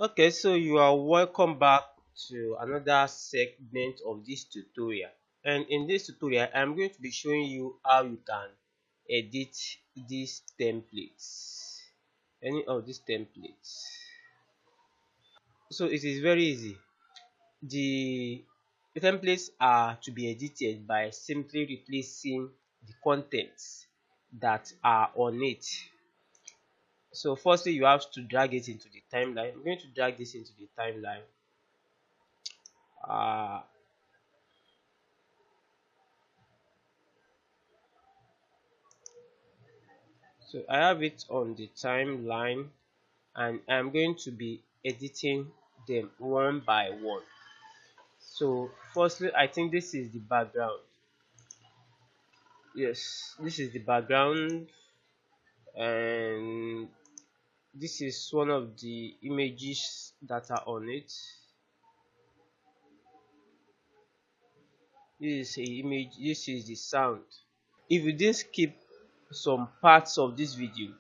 Okay, so you are welcome back to another segment of this tutorial. And in this tutorial, I'm going to be showing you how you can edit these templates, any of these templates. So it is very easy. The templates are to be edited by simply replacing the contents that are on it. So firstly, you have to drag it into the timeline. I'm going to drag this into the timeline. uh, so I have it on the timeline, and I'm going to be editing them one by one. So firstly, I think this is the background. Yes, this is the background, and this is one of the images that are on it. This is a image, this is the sound. If you didn't skip some parts of this video,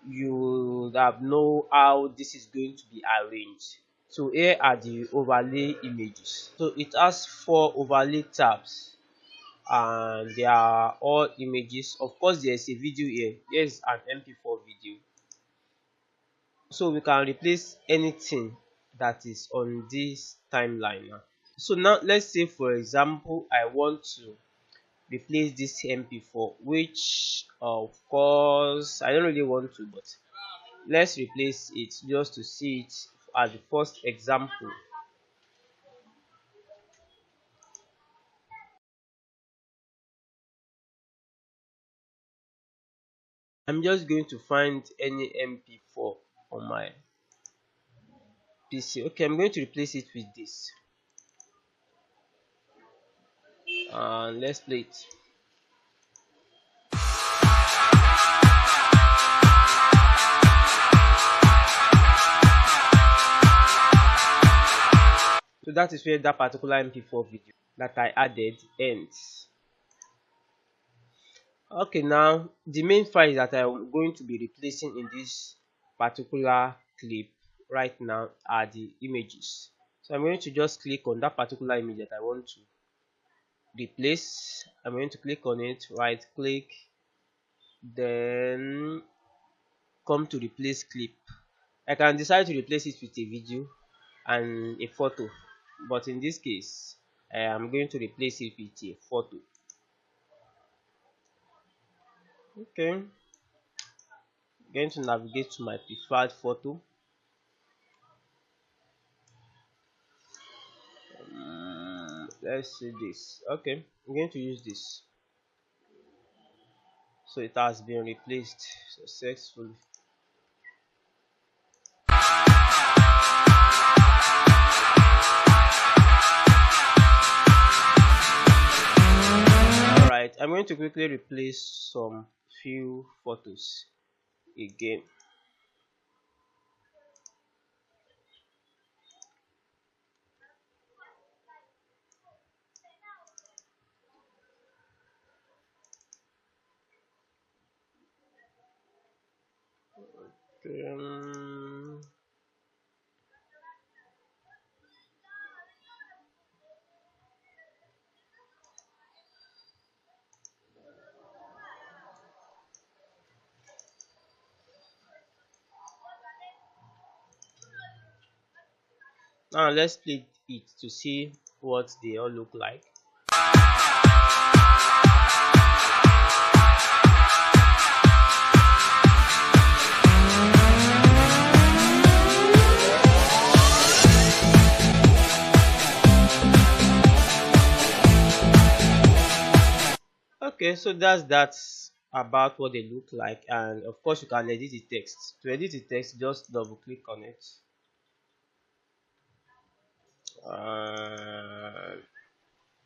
you would have know how this is going to be arranged. So here are the overlay images. So it has 4 overlay tabs, and they are all images. Of course, there is a video here. Here's an MP4 video. So we can replace anything that is on this timeline now. So now let's say, for example, I want to replace this MP4, which of course I don't really want to, but let's replace it just to see it as the first example. I'm just going to find any MP4 on my PC. Okay, I'm going to replace it with this, and let's play it. So that is where that particular MP4 video that I added ends. Okay, now the main files that I'm going to be replacing in this particular clip right now are the images. So I'm going to just click on that particular image that I want to replace. I'm going to click on it, right click, then come to replace clip. I can decide to replace it with a video and a photo, but in this case I am going to replace it with a photo. Okay, I'm going to navigate to my preferred photo. Let's see this. Okay, I'm going to use this. So it has been replaced successfully. Alright, I'm going to quickly replace some few photos again. Um, Now let's split it to see what they all look like. Okay, so that's about what they look like, and of course you can edit the text. To edit the text, just double click on it.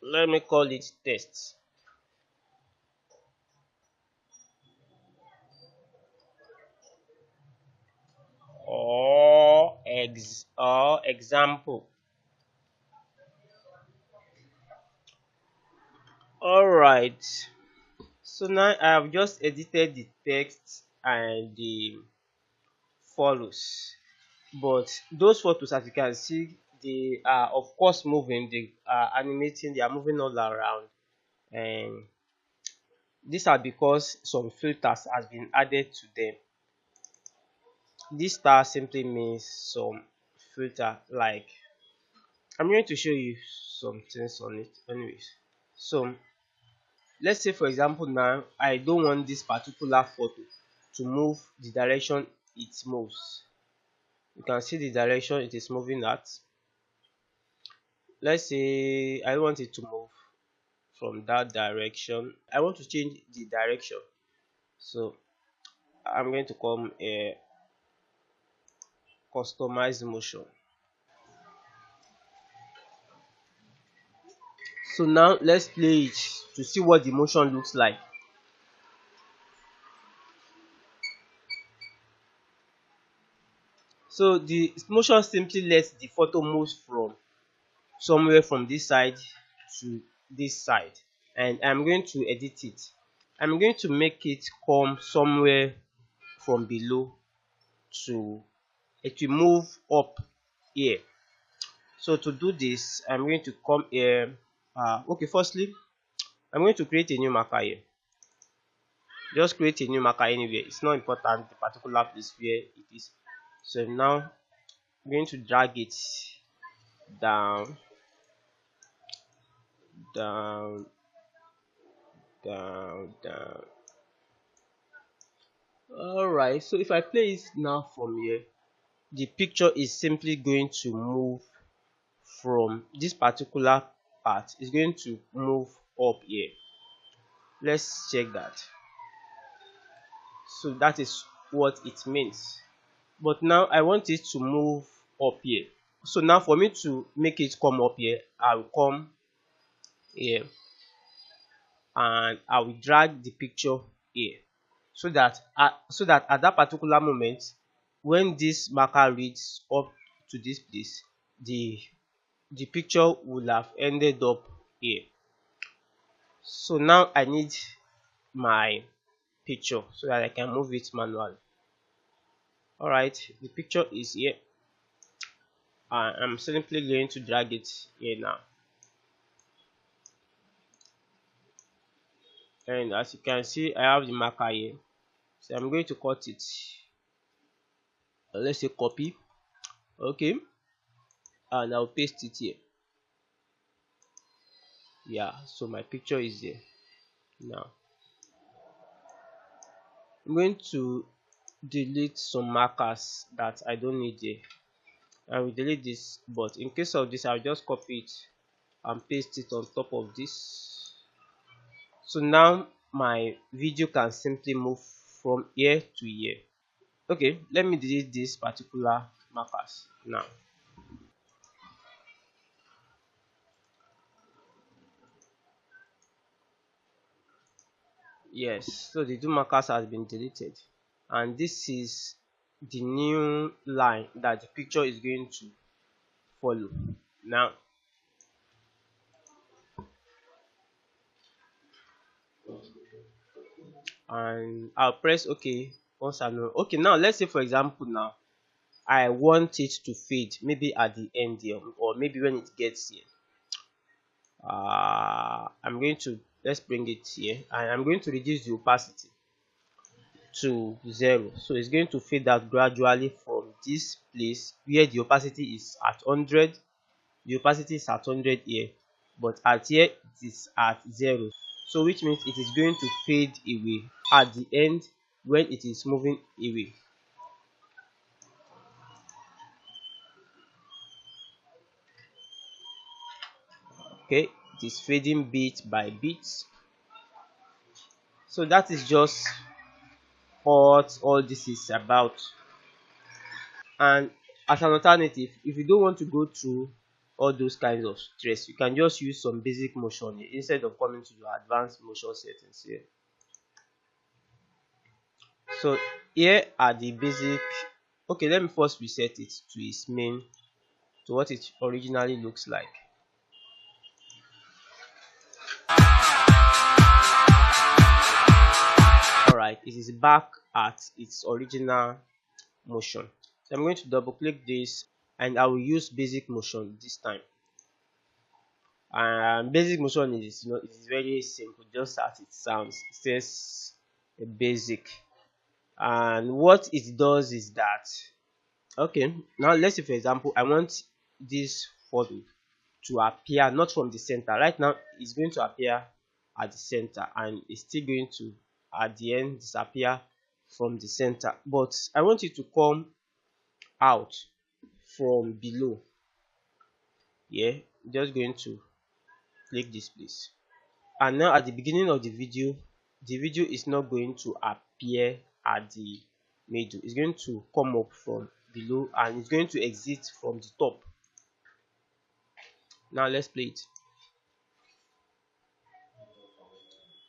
Let me call it text. Or example. All right, so now I have just edited the text and the follows. but those photos, as you can see, they are of course moving, they are animating, they are moving all around, and these are because some filters has been added to them. This star simply means some filter, like I'm going to show you some things on it anyways. So let's say for example now I don't want this particular photo to move the direction it moves. You can see the direction it is moving at. Let's say I want it to move from that direction. I want to change the direction, so I'm going to come a customize motion. So now let's play it to see what the motion looks like. So the motion simply lets the photo move from somewhere from this side to this side, and I'm going to edit it. I'm going to make it come somewhere from below to it will move up here. So to do this, I'm going to come here. Okay, firstly I'm going to create a new marker here. Just create a new marker anywhere, it's not important the particular place where it is. So now I'm going to drag it down, down, down. All right, so if I play it now from here, the picture is simply going to move from this particular part. It's going to move up here. Let's check that. So that is what it means. But now I want it to move up here. So now for me to make it come up here, I will come here and I will drag the picture here, so that at that particular moment when this marker reads up to this place, the picture will have ended up here. So now I need my picture so that I can move it manually. All right, the picture is here. I'm simply going to drag it here now, and as you can see I have the marker here. So I'm going to cut it. Let's say copy. Okay, and I'll paste it here. Yeah, so my picture is there. Now I'm going to delete some markers that I don't need there. I will delete this, but in case of this I'll just copy it and paste it on top of this. So now my video can simply move from here to here. Okay, let me delete this particular markers now. Yes, so the two markers has been deleted, and this is the new line that the picture is going to follow. Now and I'll press OK once I know. Okay, now let's say for example now I want it to fade maybe at the end here, or maybe when it gets here. I'm going to, let's bring it here, and I'm going to reduce the opacity to 0. So it's going to fade out gradually from this place where the opacity is at 100. The opacity is at 100 here, but at here it is at 0. So which means it is going to fade away at the end when it is moving away. Okay, it is fading bit by bit. So that is just what all this is about. And as an alternative, if you don't want to go through all those kinds of stress, you can just use some basic motion here instead of coming to your advanced motion settings here. So here are the basic. Okay, let me first reset it to its main, to what it originally looks like. Alright, it is back at its original motion. So I'm going to double click this, and I will use basic motion this time. And basic motion is, it's very simple, just as it sounds. It says a basic, and what it does is that, okay, now let's say for example I want this photo to appear not from the center. Right now it's going to appear at the center, and it's still going to at the end disappear from the center, but I want it to come out from below. Yeah, just going to click this place, and now at the beginning of the video is not going to appear at the middle. It's going to come up from below, and it's going to exit from the top. Now let's play it.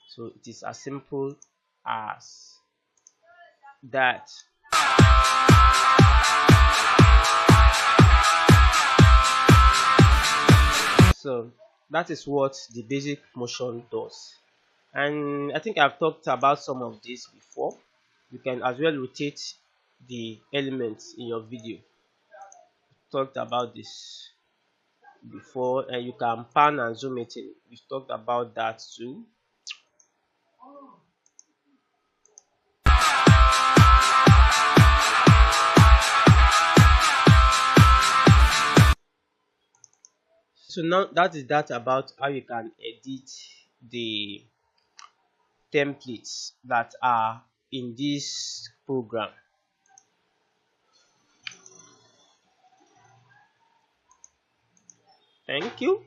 So it is as simple as that. So that is what the basic motion does, and I think I've talked about some of this before. You can as well rotate the elements in your video. Talked about this before, and you can pan and zoom it in. We've talked about that too. So now that is that about how you can edit the templates that are in this program. Thank you.